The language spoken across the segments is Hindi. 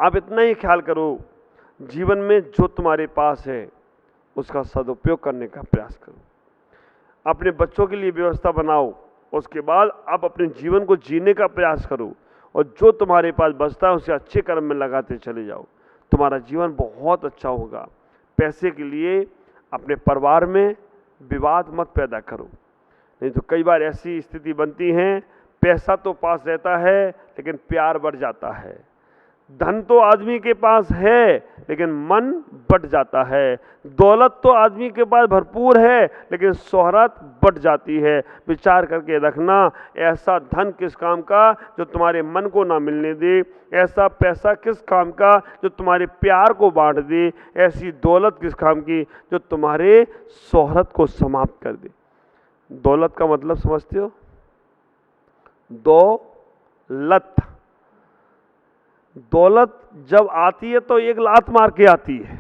आप इतना ही ख्याल करो, जीवन में जो तुम्हारे पास है उसका सदुपयोग करने का प्रयास करो। अपने बच्चों के लिए व्यवस्था बनाओ, उसके बाद आप अपने जीवन को जीने का प्रयास करो और जो तुम्हारे पास बचता है उसे अच्छे कर्म में लगाते चले जाओ। तुम्हारा जीवन बहुत अच्छा होगा। पैसे के लिए अपने परिवार में विवाद मत पैदा करो, नहीं तो कई बार ऐसी स्थिति बनती है, पैसा तो पास रहता है लेकिन प्यार बढ़ जाता है। धन तो आदमी के पास है लेकिन मन बट जाता है। दौलत तो आदमी के पास भरपूर है लेकिन शोहरत बट जाती है। विचार करके रखना, ऐसा धन किस काम का जो तुम्हारे मन को ना मिलने दे, ऐसा पैसा किस काम का जो तुम्हारे प्यार को बांट दे, ऐसी दौलत किस काम की जो तुम्हारे शोहरत को समाप्त कर दे। दौलत का मतलब समझते हो? दौलत, दौलत जब आती है तो एक लात मार के आती है।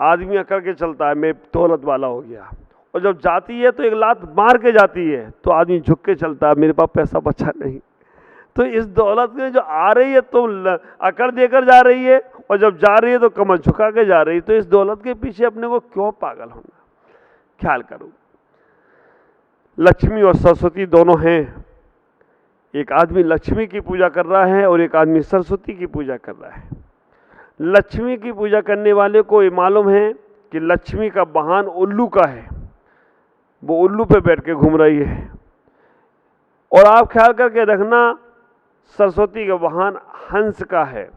आदमी अकड़ के चलता है मैं दौलत वाला हो गया, और जब जाती है तो एक लात मार के जाती है तो आदमी झुक के चलता है, मेरे पास पैसा बचा नहीं। तो इस दौलत में जो आ रही है तो अकड़ देकर जा रही है, और जब जा रही है तो कमर झुका के जा रही है। तो इस दौलत के पीछे अपने को क्यों पागल होना? ख्याल करो, लक्ष्मी और सरस्वती दोनों हैं। एक आदमी लक्ष्मी की पूजा कर रहा है और एक आदमी सरस्वती की पूजा कर रहा है। लक्ष्मी की पूजा करने वाले को ये मालूम है कि लक्ष्मी का वाहन उल्लू का है, वो उल्लू पे बैठ के घूम रही है। और आप ख्याल करके रखना, सरस्वती का वाहन हंस का है।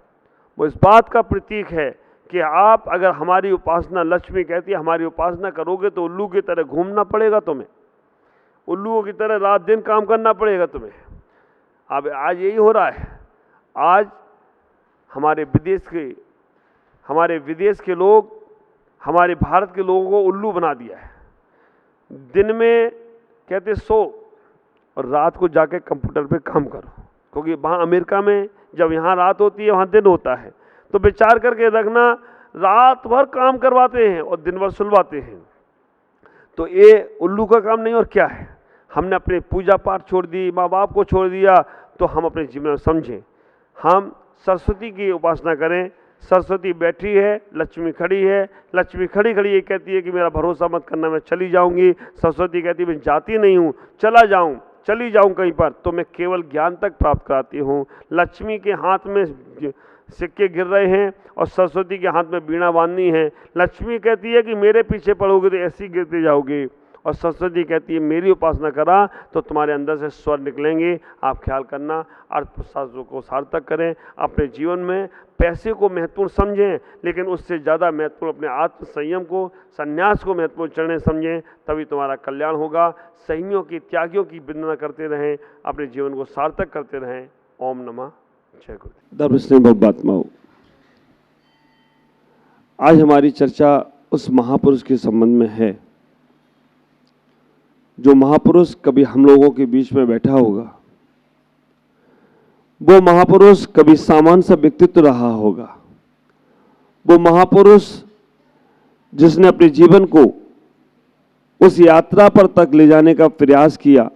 वो इस बात का प्रतीक है कि आप अगर हमारी उपासना, लक्ष्मी कहती है हमारी उपासना करोगे तो उल्लू की तरह घूमना पड़ेगा तुम्हें, उल्लुओं की तरह रात दिन काम करना पड़ेगा तुम्हें। अब आज यही हो रहा है। आज हमारे विदेश के लोग हमारे भारत के लोगों को उल्लू बना दिया है। दिन में कहते सो और रात को जाके कंप्यूटर पे काम करो, क्योंकि वहाँ अमेरिका में जब यहाँ रात होती है वहाँ दिन होता है। तो विचार करके रखना, रात भर काम करवाते हैं और दिन भर सुलवाते हैं। तो ये उल्लू का काम नहीं और क्या है। हमने अपने पूजा पाठ छोड़ दी, माँ बाप को छोड़ दिया, तो हम अपने जीवन में समझें, हम सरस्वती की उपासना करें। सरस्वती बैठी है, लक्ष्मी खड़ी है। लक्ष्मी खड़ी खड़ी ये कहती है कि मेरा भरोसा मत करना, मैं चली जाऊंगी। सरस्वती कहती है मैं जाती नहीं हूँ, चली जाऊं कहीं पर तो मैं केवल ज्ञान तक प्राप्त कराती हूँ। लक्ष्मी के हाथ में सिक्के गिर रहे हैं और सरस्वती के हाथ में बीणा बांधनी है। लक्ष्मी कहती है कि मेरे पीछे पड़ोगे तो ऐसी गिरते जाओगे, और सरस्वती कहती है मेरी उपासना करा तो तुम्हारे अंदर से स्वर निकलेंगे। आप ख्याल करना, अर्थशास्त्रों को सार्थक करें। अपने जीवन में पैसे को महत्वपूर्ण समझें, लेकिन उससे ज़्यादा महत्वपूर्ण अपने आत्म संयम को, संन्यास को महत्वपूर्ण चरणें समझें, तभी तुम्हारा कल्याण होगा। संयमियों की, त्यागियों की वंदना करते रहें, अपने जीवन को सार्थक करते रहें। ओम नमः जय गुरु। दर्शनीय भगवात्माओं, आज हमारी चर्चा उस महापुरुष के संबंध में है जो महापुरुष कभी हम लोगों के बीच में बैठा होगा। वो महापुरुष कभी सामान्य सा व्यक्तित्व रहा होगा। वो महापुरुष जिसने अपने जीवन को उस यात्रा पर तक ले जाने का प्रयास किया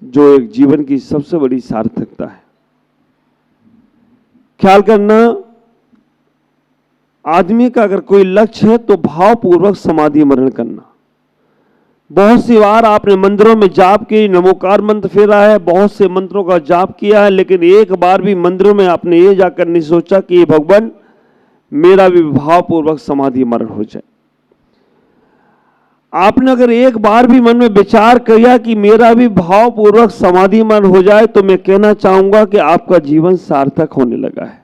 जो एक जीवन की सबसे बड़ी सार्थकता है। ख्याल करना, आदमी का अगर कोई लक्ष्य है तो भावपूर्वक समाधि मरण करना। बहुत सी बार आपने मंदिरों में जाप की, नमोकार मंत्र फेरा है, बहुत से मंत्रों का जाप किया है, लेकिन एक बार भी मंदिरों में आपने ये जाकर नहीं सोचा कि भगवान मेरा भी भावपूर्वक समाधि मरण हो जाए। आपने अगर एक बार भी मन में विचार किया कि मेरा भी भावपूर्वक समाधि मरण हो जाए, तो मैं कहना चाहूंगा कि आपका जीवन सार्थक होने लगा है।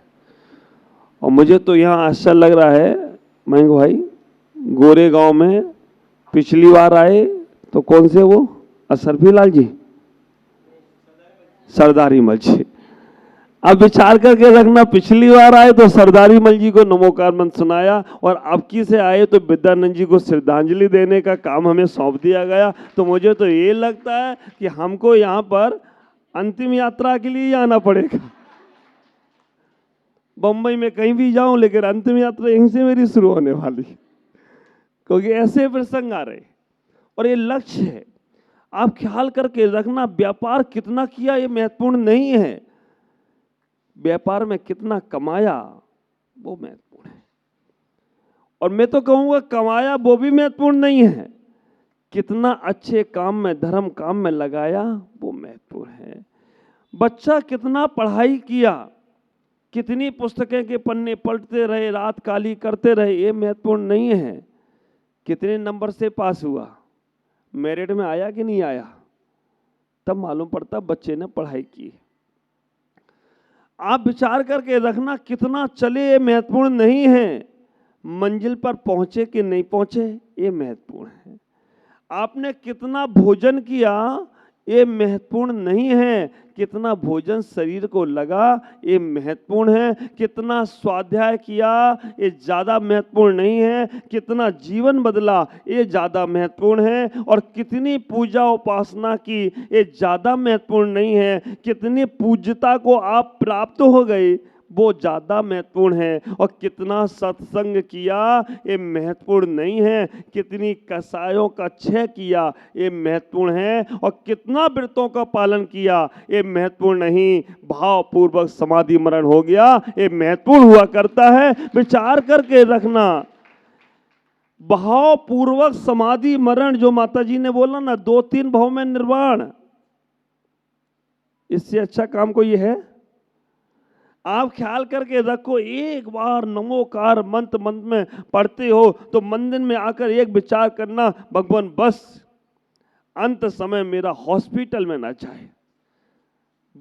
और मुझे तो यहाँ आश्चर्य लग रहा है मयंक भाई, गोरेगांव में पिछली बार आए तो कौन से वो असरफी लाल जी, सरदारी मल जी। अब विचार करके रखना, पिछली बार आए तो सरदारी मल जी को नमोकार मंत्र सुनाया, और अब की से आए तो विद्यानंद जी को श्रद्धांजलि देने का काम हमें सौंप दिया गया। तो मुझे तो ये लगता है कि हमको यहाँ पर अंतिम यात्रा के लिए आना पड़ेगा। बम्बई में कहीं भी जाऊं, लेकिन अंतिम यात्रा यहीं से मेरी शुरू होने वाली, क्योंकि ऐसे प्रसंग आ रहे और ये लक्ष्य है। आप ख्याल करके रखना, व्यापार कितना किया ये महत्वपूर्ण नहीं है, व्यापार में कितना कमाया वो महत्वपूर्ण है। और मैं तो कहूँगा कमाया वो भी महत्वपूर्ण नहीं है, कितना अच्छे काम में, धर्म काम में लगाया वो महत्वपूर्ण है। बच्चा कितना पढ़ाई किया, कितनी पुस्तकें के पन्ने पलटते रहे, रात काली करते रहे, ये महत्वपूर्ण नहीं है। कितने नंबर से पास हुआ, मेरिट में आया कि नहीं आया, तब मालूम पड़ता बच्चे ने पढ़ाई की। आप विचार करके रखना, कितना चले ये महत्वपूर्ण नहीं है, मंजिल पर पहुंचे कि नहीं पहुंचे ये महत्वपूर्ण है। आपने कितना भोजन किया ये महत्वपूर्ण नहीं है, कितना भोजन शरीर को लगा ये महत्वपूर्ण है। कितना स्वाध्याय किया ये ज़्यादा महत्वपूर्ण नहीं है, कितना जीवन बदला ये ज़्यादा महत्वपूर्ण है। और कितनी पूजा उपासना की ये ज़्यादा महत्वपूर्ण नहीं है, कितनी पूज्यता को आप प्राप्त हो गए वो ज़्यादा महत्वपूर्ण है। और कितना सत्संग किया ये महत्वपूर्ण नहीं है, कितनी कसायों का क्षय किया ये महत्वपूर्ण है। और कितना व्रतों का पालन किया ये महत्वपूर्ण नहीं, भावपूर्वक समाधि मरण हो गया ये महत्वपूर्ण हुआ करता है। विचार करके रखना, भावपूर्वक समाधि मरण, जो माता जी ने बोला ना, 2-3 भाव में निर्वाण, इससे अच्छा काम कोई है? आप ख्याल करके रखो, एक बार नमोकार मंत्र मंत्र में पढ़ते हो तो मंदिर में आकर एक विचार करना, भगवान बस अंत समय मेरा हॉस्पिटल में ना जाए।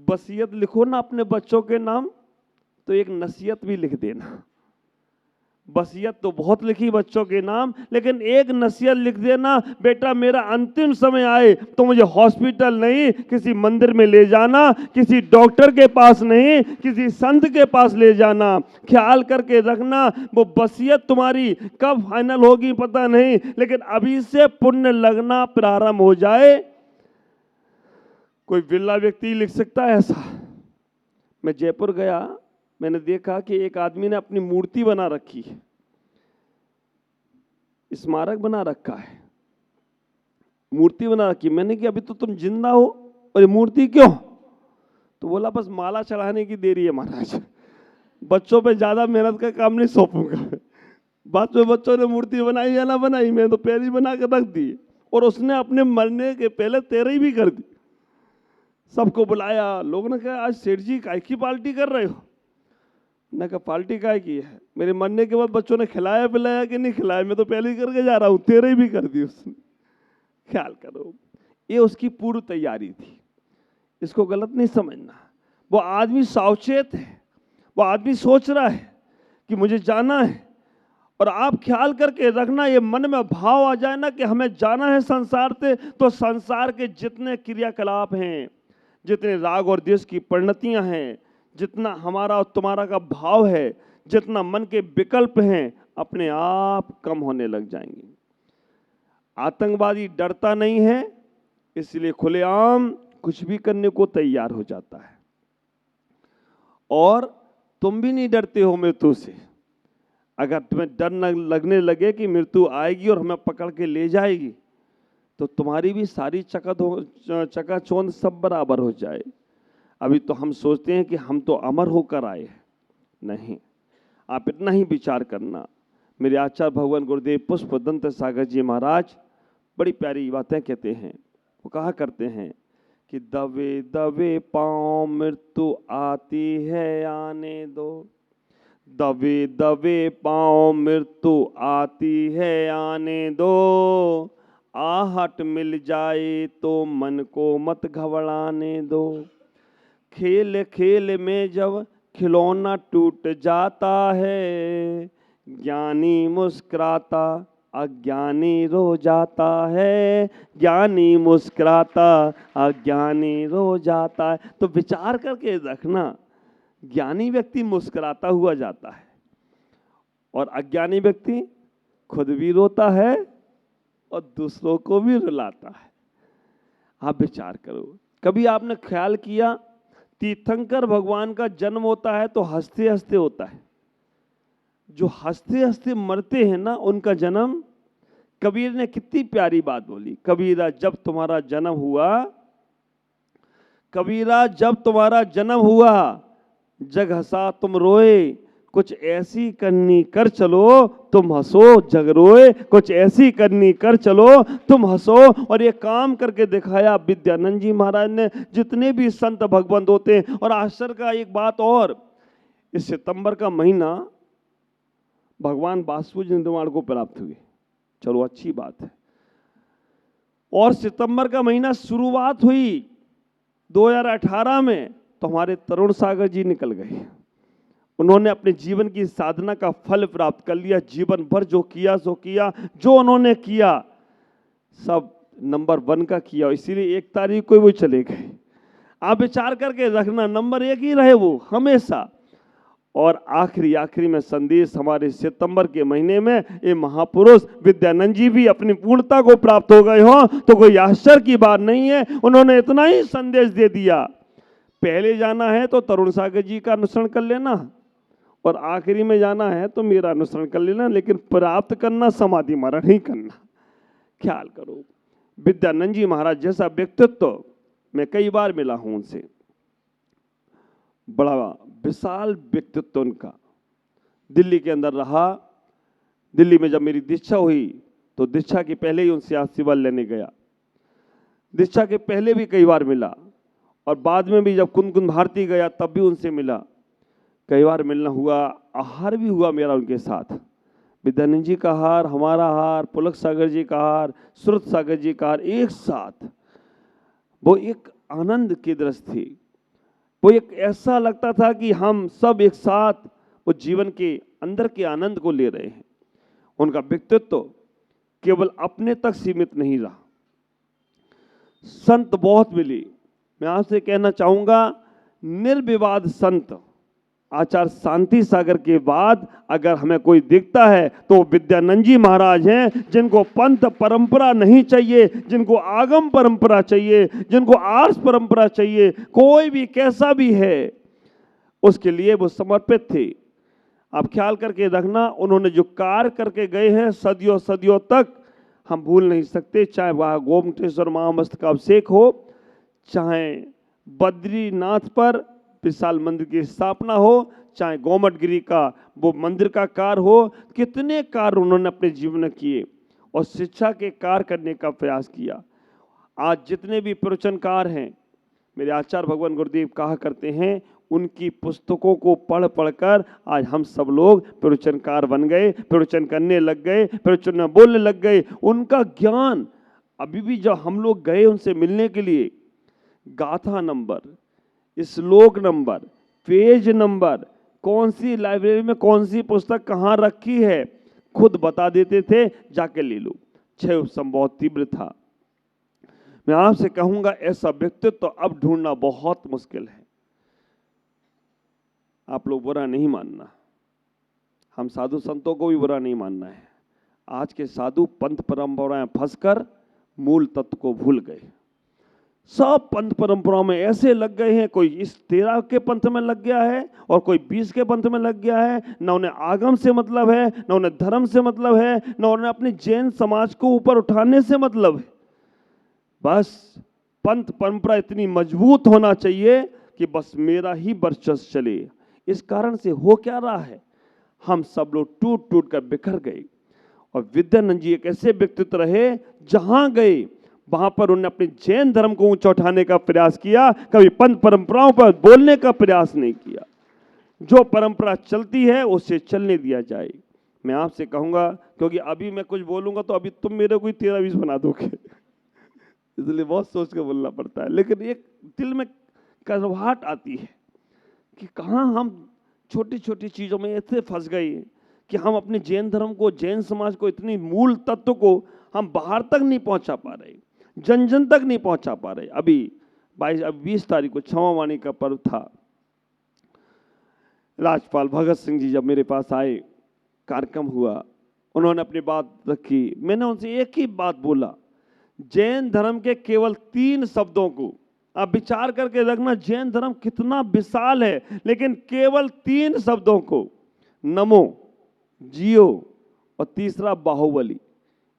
वसीयत लिखो ना अपने बच्चों के नाम, तो एक नसीहत भी लिख देना। वसीयत तो बहुत लिखी बच्चों के नाम, लेकिन एक नसीहत लिख देना, बेटा मेरा अंतिम समय आए तो मुझे हॉस्पिटल नहीं, किसी मंदिर में ले जाना, किसी डॉक्टर के पास नहीं, किसी संत के पास ले जाना। ख्याल करके रखना, वो वसीयत तुम्हारी कब फाइनल होगी पता नहीं, लेकिन अभी से पुण्य लगना प्रारंभ हो जाए। कोई विरला व्यक्ति लिख सकता है ऐसा। मैं जयपुर गया, मैंने देखा कि एक आदमी ने अपनी मूर्ति बना रखी है, स्मारक बना रखा है, मूर्ति बना रखी। मैंने कहा अभी तो तुम जिंदा हो और ये मूर्ति क्यों? तो बोला बस माला चढ़ाने की देरी है महाराज, बच्चों पे ज्यादा मेहनत का काम नहीं सौंपूंगा। बाद में बच्चों ने मूर्ति बनाई या ना बनाई, मैं तो पहले ही बना कर रख दी, और उसने अपने मरने के पहले 13 भी कर दी। सबको बुलाया, लोगों ने कहा आज सेठ जी काय की पार्टी कर रहे हो? मैंने कहा पार्टी काय की है, मेरे मरने के बाद बच्चों ने खिलाया पिलाया कि नहीं खिलाया, मैं तो पहले ही करके जा रहा हूँ, 13 भी कर दी उसने। ख्याल करो, ये उसकी पूर्व तैयारी थी, इसको गलत नहीं समझना। वो आदमी सावचेत है, वो आदमी सोच रहा है कि मुझे जाना है। और आप ख्याल करके रखना, ये मन में भाव आ जाए ना कि हमें जाना है संसार से, तो संसार के जितने क्रियाकलाप हैं, जितने राग और द्वेष की परिणतियां हैं, जितना हमारा और तुम्हारा का भाव है, जितना मन के विकल्प हैं, अपने आप कम होने लग जाएंगे। आतंकवादी डरता नहीं है, इसलिए खुलेआम कुछ भी करने को तैयार हो जाता है। और तुम भी नहीं डरते हो मृत्यु से। अगर तुम्हें डर न लगने लगे कि मृत्यु आएगी और हमें पकड़ के ले जाएगी, तो तुम्हारी भी सारी चकाचौंध सब बराबर हो जाए। अभी तो हम सोचते हैं कि हम तो अमर होकर आए हैं, नहीं। आप इतना ही विचार करना। मेरे आचार्य भगवान गुरुदेव पुष्पदंत सागर जी महाराज बड़ी प्यारी बातें कहते हैं। वो कहा करते हैं कि दबे दबे पांव मृत्यु आती है आने दो, दबे दबे पांव मृत्यु आती है आने दो, आहट मिल जाए तो मन को मत घबराने दो। खेल खेल में जब खिलौना टूट जाता है, ज्ञानी मुस्कुराता अज्ञानी रो जाता है, ज्ञानी मुस्कुराता अज्ञानी रो जाता है। तो विचार करके रखना, ज्ञानी व्यक्ति मुस्कुराता हुआ जाता है और अज्ञानी व्यक्ति खुद भी रोता है और दूसरों को भी रुलाता है। आप विचार करो, कभी आपने ख्याल किया तीर्थंकर भगवान का जन्म होता है तो हंसते हंसते होता है, जो हंसते हंसते मरते हैं ना उनका जन्म। कबीर ने कितनी प्यारी बात बोली, कबीरा जब तुम्हारा जन्म हुआ, कबीरा जब तुम्हारा जन्म हुआ जग हंसा तुम रोए, कुछ ऐसी करनी कर चलो तुम हंसो। जग रोए कुछ ऐसी करनी कर चलो तुम हंसो। और ये काम करके दिखाया विद्यानंद जी महाराज ने। जितने भी संत भगवंत होते हैं, और आश्चर्य का एक बात और, इस सितंबर का महीना भगवान वासुदेव निर्वाण को प्राप्त हुए, चलो अच्छी बात है। और सितंबर का महीना शुरुआत हुई 2018 में, तो हमारे तरुण सागर जी निकल गए। उन्होंने अपने जीवन की साधना का फल प्राप्त कर लिया। जीवन भर जो किया सो किया, जो उन्होंने किया सब नंबर 1 का किया, इसीलिए 1 तारीख को वो चले गए। आप विचार करके रखना, नंबर 1 ही रहे वो हमेशा। और आखिरी में संदेश हमारे सितंबर के महीने में ये महापुरुष विद्यानंद जी भी अपनी पूर्णता को प्राप्त हो गए हो, तो कोई आश्चर्य की बात नहीं है। उन्होंने इतना ही संदेश दे दिया, पहले जाना है तो तरुण सागर जी का अनुसरण कर लेना, और आखिरी में जाना है तो मेरा अनुसरण कर लेना, लेकिन प्राप्त करना समाधि मरण नहीं करना। ख्याल करो, विद्यानंद जी महाराज जैसा व्यक्तित्व मैं कई बार मिला हूं उनसे, बड़ा विशाल व्यक्तित्व उनका। दिल्ली के अंदर रहा। दिल्ली में जब मेरी दीक्षा हुई तो दीक्षा के पहले ही उनसे आशीर्वाद लेने गया। दीक्षा के पहले भी कई बार मिला, और बाद में भी जब कुंदकुंद भारती गया तब भी उनसे मिला। कई बार मिलना हुआ, आहार भी हुआ मेरा उनके साथ। विद्यानंद जी का हार, हमारा हार, पुलक सागर जी का हार, श्रुत सागर जी का हार एक साथ। वो एक आनंद की दृश्य थी। वो एक ऐसा लगता था कि हम सब एक साथ वो जीवन के अंदर के आनंद को ले रहे हैं। उनका व्यक्तित्व केवल अपने तक सीमित नहीं रहा। संत बहुत मिले। मैं आपसे कहना चाहूंगा, निर्विवाद संत आचार्य शांति सागर के बाद अगर हमें कोई दिखता है तो विद्यानंद जी महाराज हैं, जिनको पंथ परंपरा नहीं चाहिए, जिनको आगम परंपरा चाहिए, जिनको आर्ष परंपरा चाहिए। कोई भी कैसा भी है उसके लिए वो समर्पित थे। आप ख्याल करके रखना, उन्होंने जो कार्य करके गए हैं सदियों सदियों तक हम भूल नहीं सकते। चाहे वह गोमटेश्वर महामस्तक अभिषेक हो, चाहे बद्रीनाथ पर विशाल मंदिर की स्थापना हो, चाहे गोमटगिरी का वो मंदिर का कार्य हो, कितने कार्य उन्होंने अपने जीवन में किए और शिक्षा के कार्य करने का प्रयास किया। आज जितने भी प्रवचनकार हैं, मेरे आचार्य भगवान गुरुदेव कहा करते हैं, उनकी पुस्तकों को पढ़ पढ़कर आज हम सब लोग प्रवचनकार बन गए, प्रवचन करने लग गए, प्रवचन में बोलने लग गए। उनका ज्ञान अभी भी जब हम लोग गए उनसे मिलने के लिए, गाथा नंबर, श्लोक नंबर, पेज नंबर, कौन सी लाइब्रेरी में कौन सी पुस्तक कहाँ रखी है, खुद बता देते थे, जाके ले लो। छह उपसम बहुत तीव्र था। मैं आपसे कहूंगा, ऐसा व्यक्तित्व तो अब ढूंढना बहुत मुश्किल है। आप लोग बुरा नहीं मानना, हम साधु संतों को भी बुरा नहीं मानना है। आज के साधु पंथ परंपराएं फंसकर मूल तत्व को भूल गए। सब पंथ परंपराओं में ऐसे लग गए हैं, कोई इस 13 के पंथ में लग गया है और कोई 20 के पंथ में लग गया है। न उन्हें आगम से मतलब है, न उन्हें धर्म से मतलब है, न उन्हें अपनी जैन समाज को ऊपर उठाने से मतलब है। बस पंथ परंपरा इतनी मजबूत होना चाहिए कि बस मेरा ही वर्चस्व चले। इस कारण से हो क्या रहा है, हम सब लोग टूट टूट कर बिखर गए। और विद्यानंद जी एक ऐसे व्यक्तित्व रहे, जहां गए वहां पर उन्होंने अपने जैन धर्म को ऊंचा उठाने का प्रयास किया, कभी पंथ परंपराओं पर बोलने का प्रयास नहीं किया। जो परंपरा चलती है उससे चलने दिया जाए। मैं आपसे कहूंगा, क्योंकि अभी मैं कुछ बोलूंगा तो अभी तुम मेरे को 13-20 बना दोगे, इसलिए बहुत सोच कर बोलना पड़ता है। लेकिन एक दिल में कड़वाहट आती है कि कहाँ हम छोटी छोटी चीजों में ऐसे फंस गए कि हम अपने जैन धर्म को, जैन समाज को, इतनी मूल तत्व को हम बाहर तक नहीं पहुंचा पा रहे, जन जन तक नहीं पहुंचा पा रहे। अभी 20 तारीख को क्षमा वाणी का पर्व था। राज्यपाल भगत सिंह जी जब मेरे पास आए, कार्यक्रम हुआ, उन्होंने अपनी बात रखी। मैंने उनसे एक ही बात बोला, जैन धर्म के केवल 3 शब्दों को आप विचार करके रखना, जैन धर्म कितना विशाल है, लेकिन केवल 3 शब्दों को, नमो, जियो और तीसरा बाहुबली,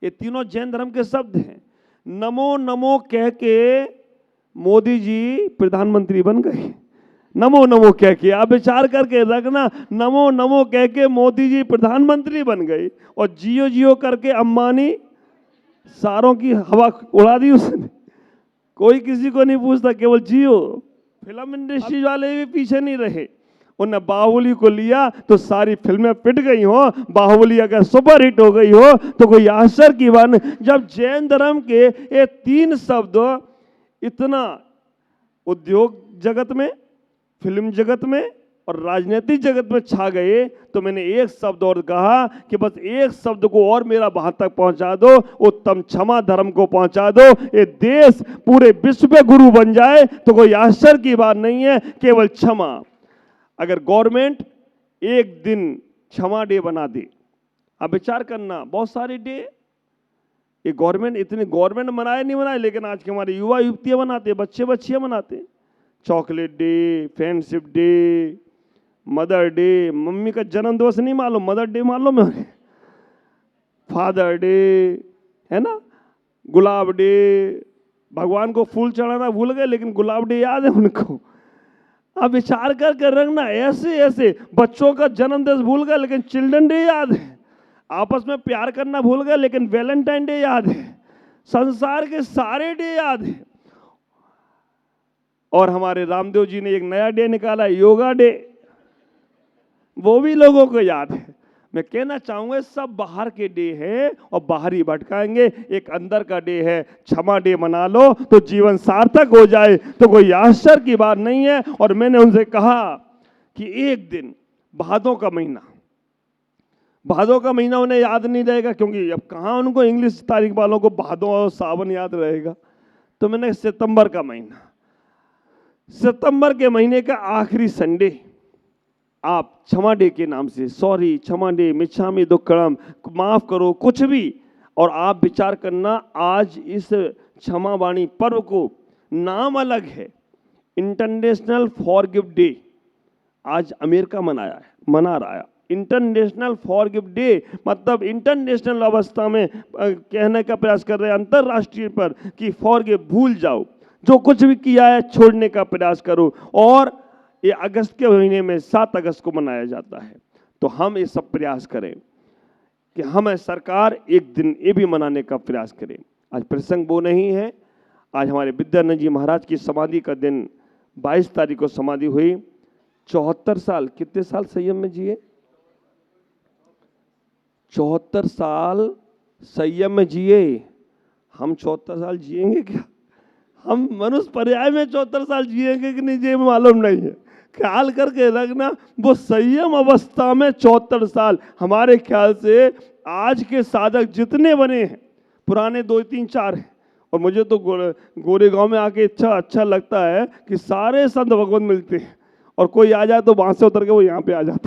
ये तीनों जैन धर्म के शब्द हैं। नमो नमो कह के मोदी जी प्रधानमंत्री बन गए। नमो नमो कह के, आप विचार करके रखना, नमो नमो कह के मोदी जी प्रधानमंत्री बन गए और जियो जियो करके अंबानी सारों की हवा उड़ा दी उसने। कोई किसी को नहीं पूछता, केवल जियो। फिल्म इंडस्ट्री वाले भी पीछे नहीं रहे, उन्हें बाहुबली को लिया तो सारी फिल्में पिट गई हो। बाहुबली अगर सुपर हिट हो गई हो तो कोई आश्चर्य की बात नहीं। जब जैन धर्म के ये 3 शब्द इतना उद्योग जगत में, फिल्म जगत में और राजनीतिक जगत में छा गए, तो मैंने एक शब्द और कहा कि बस एक शब्द को और मेरा वहां तक पहुंचा दो, उत्तम क्षमा धर्म को पहुंचा दो। ये देश पूरे विश्व पे गुरु बन जाए तो कोई आश्चर्य की बात नहीं है, केवल क्षमा। अगर गवर्नमेंट एक दिन क्षमा डे बना दे, आप विचार करना, बहुत सारे डे ये गवर्नमेंट, इतनी गवर्नमेंट मनाए नहीं मनाए, लेकिन आज के हमारे युवा युवतियां मनाते, बच्चे बच्चियां मनाते। Chocolate day, friendship day, mother day, mummy का जन्म दिवस नहीं मालूम, मदर डे मालूम है, फादर डे, है ना, गुलाब डे, भगवान को फूल चढ़ाना भूल गए लेकिन गुलाब डे याद है उनको। अब विचार कर रखना, ऐसे ऐसे बच्चों का जन्म दिवस भूल गए लेकिन चिल्ड्रन डे याद है, आपस में प्यार करना भूल गए लेकिन वैलेंटाइन डे याद है, संसार के सारे डे याद है। और हमारे रामदेव जी ने एक नया डे निकाला, योगा डे, वो भी लोगों को याद है। मैं कहना चाहूंगा सब बाहर के डे हैं और बाहर ही भटकाएंगे, एक अंदर का डे है, क्षमा डे मना लो तो जीवन सार्थक हो जाए, तो कोई आश्चर्य की बात नहीं है। और मैंने उनसे कहा कि एक दिन भादों का महीना, भादों का महीना उन्हें याद नहीं रहेगा, क्योंकि अब कहाँ उनको इंग्लिश तारीख वालों को भादों और सावन याद रहेगा। तो मैंने सितंबर का महीना, सितंबर के महीने का आखिरी संडे आप क्षमा डे के नाम से, सॉरी, क्षमा डे, मिच्छामी दुक्कड़म, माफ करो, कुछ भी। और आप विचार करना, आज इस क्षमा वाणी पर्व को नाम अलग है, इंटरनेशनल फॉरगिव डे। आज अमेरिका मना रहा है इंटरनेशनल फॉरगिव डे, मतलब इंटरनेशनल अवस्था में कहने का प्रयास कर रहे हैं अंतरराष्ट्रीय पर कि फॉरगिव, भूल जाओ, जो कुछ भी किया है छोड़ने का प्रयास करो। और ये अगस्त के महीने में 7 अगस्त को मनाया जाता है। तो हम ये सब प्रयास करें कि हमें सरकार एक दिन ये भी मनाने का प्रयास करे। आज प्रसंग वो नहीं है, आज हमारे विद्यानंद जी महाराज की समाधि का दिन 22 तारीख को समाधि हुई। 74 साल, कितने साल संयम में जिए? 74 साल संयम में जिए। हम 74 साल जिएंगे क्या? हम मनुष्य पर्याय में 74 साल जिएंगे कि नहीं, ये मालूम नहीं है। ख्याल करके रखना, वो संयम अवस्था में 74 साल, हमारे ख्याल से आज के साधक जितने बने हैं, पुराने 2, 3, 4 हैं। और मुझे तो गोरेगांव में आके अच्छा लगता है कि सारे संत भगवान मिलते हैं, और कोई आ जाए तो वहां से उतर के वो यहाँ पे आ जाता है।